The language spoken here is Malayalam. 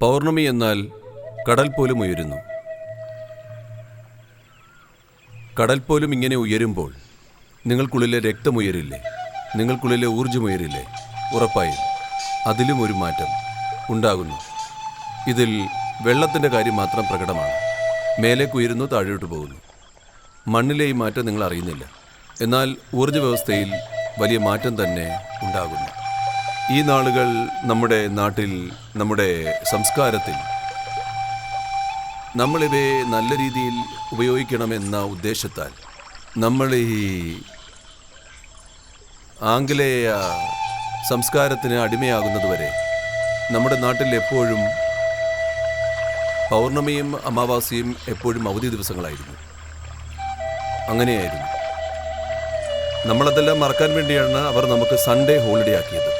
പൗർണമി എന്നാൽ കടൽ പോലും ഉയരുന്നു. കടൽ പോലും ഇങ്ങനെ ഉയരുമ്പോൾ നിങ്ങൾക്കുള്ളിലെ രക്തമുയരില്ലേ? നിങ്ങൾക്കുള്ളിലെ ഊർജ്ജമുയരില്ലേ? ഉറപ്പായും അതിലും ഒരു മാറ്റം ഉണ്ടാകുന്നു. ഇതിൽ വെള്ളത്തിൻ്റെ കാര്യം മാത്രം പ്രകടമാണ്. മേലേക്ക് ഉയരുന്നു, താഴോട്ട് പോകുന്നു. മണ്ണിലെ ഈ മാറ്റം നിങ്ങൾ അറിയുന്നില്ല. എന്നാൽ ഊർജ്ജ വ്യവസ്ഥയിൽ വലിയ മാറ്റം തന്നെ ഉണ്ടാകുന്നു. ഈ നാളുകൾ നമ്മുടെ നാട്ടിൽ, നമ്മുടെ സംസ്കാരത്തിൽ നമ്മളിവയെ നല്ല രീതിയിൽ ഉപയോഗിക്കണമെന്ന ഉദ്ദേശത്താൽ നമ്മൾ ഈ ആംഗലേയ സംസ്കാരത്തിന് അടിമയാകുന്നതുവരെ നമ്മുടെ നാട്ടിൽ എപ്പോഴും പൗർണമിയും അമാവാസിയും എപ്പോഴും അവധി ദിവസങ്ങളായിരുന്നു. അങ്ങനെയായിരുന്നു. നമ്മളതെല്ലാം മറക്കാൻ വേണ്ടിയാണ് അവർ നമുക്ക് സൺഡേ ഹോളിഡേ ആക്കിയത്.